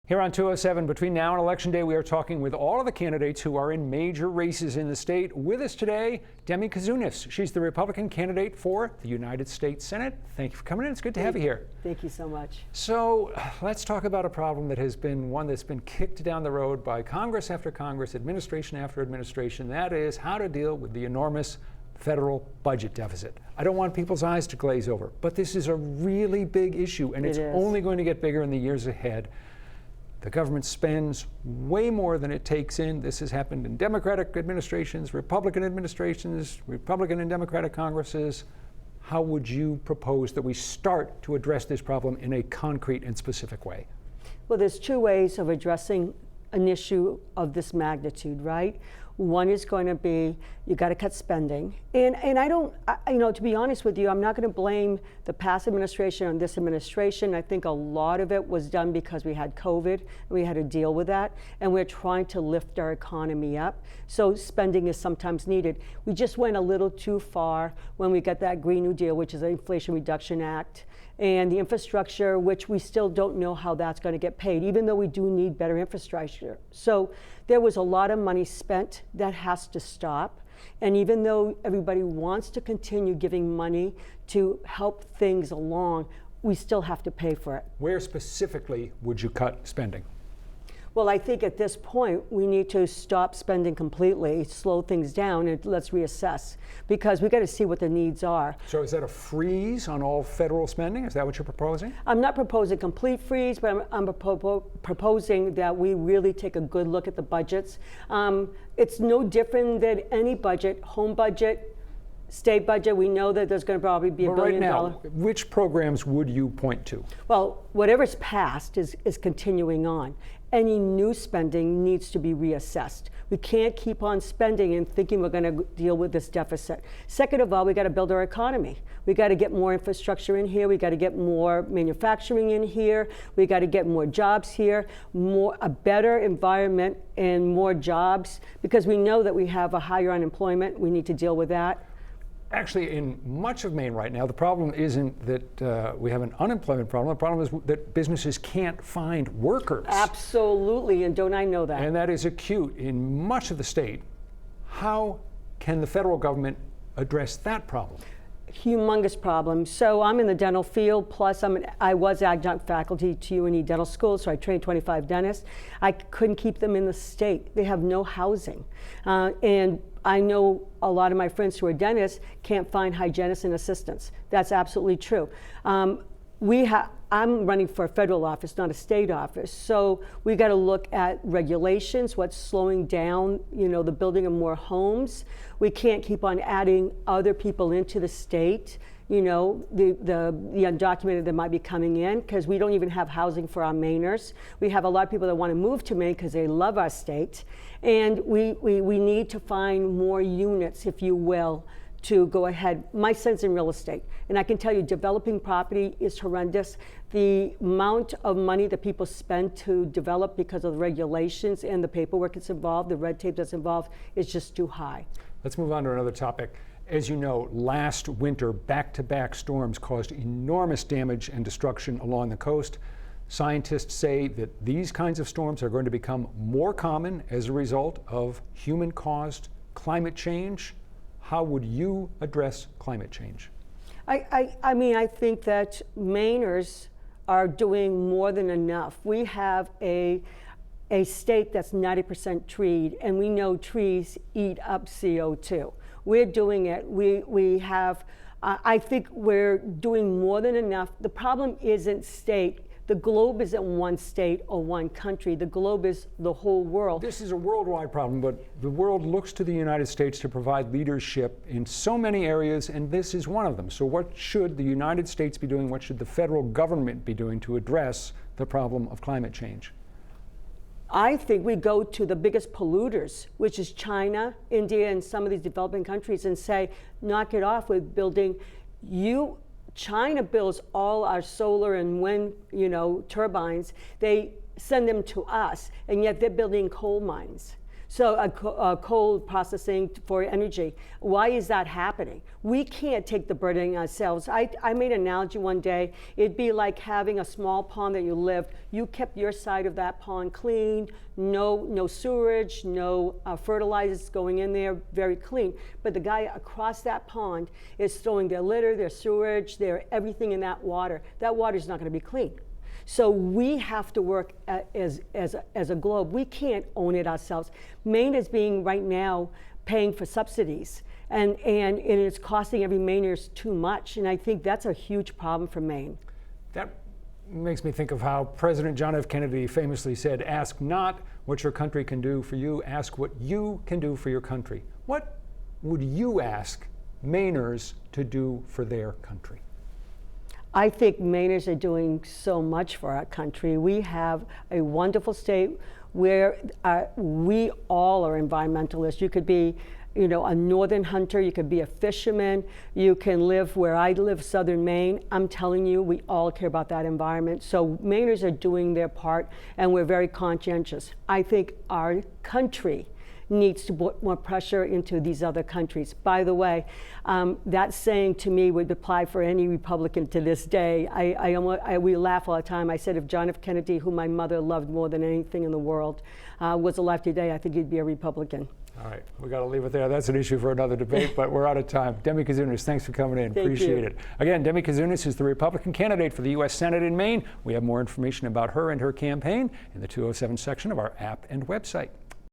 Here on 207, between now and Election Day, we are talking with all of the candidates who are in major races in the state. With us today, Demi Kouzounas. She's the Republican candidate for the United States Senate. Thank you for coming in. It's good to have you here. Thank you so much. So let's talk about a problem that has been one that's been kicked down the road by Congress after Congress, administration after administration. That is how to deal with the enormous federal budget deficit. I don't want people's eyes to glaze over, but this is a really big issue, and it's only going to get bigger in the years ahead. The government spends way more than it takes in. This has happened in Democratic administrations, Republican administrations, Republican and Democratic Congresses. How would you propose that we start to address this problem in a concrete and specific way? Well, there's two ways of addressing an issue of this magnitude, right? One is going to be, you got to cut spending. And to be honest with you, I'm not going to blame the past administration on this administration. I think a lot of it was done because we had COVID, and we had to deal with that, and we're trying to lift our economy up. So spending is sometimes needed. We just went a little too far when we got that Green New Deal, which is the Inflation Reduction Act, and the infrastructure, which we still don't know how that's going to get paid, even though we do need better infrastructure. So there was a lot of money spent that has to stop. And even though everybody wants to continue giving money to help things along, we still have to pay for it. Where specifically would you cut spending? Well, I think at this point, we need to stop spending completely, slow things down, and let's reassess, because we got to see what the needs are. So is that a freeze on all federal spending? Is that what you're proposing? I'm not proposing complete freeze, but I'm proposing that we really take a good look at the budgets. It's no different than any budget, home budget, state budget. We know that there's going to probably be $1 billion. Right now, which programs would you point to? Well, whatever's passed is continuing on. Any new spending needs to be reassessed. We can't keep on spending and thinking we're going to deal with this deficit. Second of all, we got to build our economy. We got to get more infrastructure in here. We got to get more manufacturing in here. We got to get more jobs here, a better environment and more jobs, because we know that we have a higher unemployment. We need to deal with that. Actually, in much of Maine right now, the problem isn't that we have an unemployment problem. The problem is that businesses can't find workers. Absolutely, and don't I know that? And that is acute in much of the state. How can the federal government address that problem? Humongous problem. So I'm in the dental field, plus I was adjunct faculty to UNE Dental School, so I trained 25 dentists. I couldn't keep them in the state. They have no housing. And I know a lot of my friends who are dentists can't find hygienists and assistants. That's absolutely true. I'm running for a federal office, not a state office. So we got to look at regulations, what's slowing down, the building of more homes. We can't keep on adding other people into the state. The undocumented that might be coming in, because we don't even have housing for our Mainers. We have a lot of people that want to move to Maine because they love our state. And we need to find more units, if you will, to go ahead. My son's in real estate, and I can tell you developing property is horrendous. The amount of money that people spend to develop because of the regulations and the paperwork that's involved, the red tape that's involved, is just too high. Let's move on to another topic. As you know, last winter, back-to-back storms caused enormous damage and destruction along the coast. Scientists say that these kinds of storms are going to become more common as a result of human-caused climate change. How would you address climate change? I think that Mainers are doing more than enough. We have a state that's 90% treed, and we know trees eat up CO2. We're doing it. We have, I think we're doing more than enough. The problem isn't state. The globe isn't one state or one country. The globe is the whole world. This is a worldwide problem, but the world looks to the United States to provide leadership in so many areas, and this is one of them. So what should the United States be doing? What should the federal government be doing to address the problem of climate change? I think we go to the biggest polluters, which is China, India, and some of these developing countries, and say, knock it off with building. China builds all our solar and wind, turbines. They send them to us, and yet they're building coal mines. So coal processing for energy. Why is that happening? We can't take the burden ourselves. I made an analogy one day. It'd be like having a small pond that you lived. You kept your side of that pond clean, no sewage, no fertilizers going in there, very clean. But the guy across that pond is throwing their litter, their sewage, their everything in that water. That water is not going to be clean. So we have to work as a globe. We can't own it ourselves. Maine is being right now paying for subsidies, and it's costing every Mainer too much. And I think that's a huge problem for Maine. That makes me think of how President John F. Kennedy famously said, "Ask not what your country can do for you, ask what you can do for your country." What would you ask Mainers to do for their country? I think Mainers are doing so much for our country. We have a wonderful state where we all are environmentalists. You could be, a northern hunter, you could be a fisherman, you can live where I live, southern Maine. I'm telling you, we all care about that environment. So Mainers are doing their part, and we're very conscientious. I think our country needs to put more pressure into these other countries. By the way, that saying to me would apply for any Republican to this day. We laugh all the time. I said if John F. Kennedy, who my mother loved more than anything in the world, was alive today, I think he'd be a Republican. All right, we got to leave it there. That's an issue for another debate, but we're out of time. Demi Kouzounas, thanks for coming in. Appreciate it. Again, Demi Kouzounas is the Republican candidate for the U.S. Senate in Maine. We have more information about her and her campaign in the 207 section of our app and website.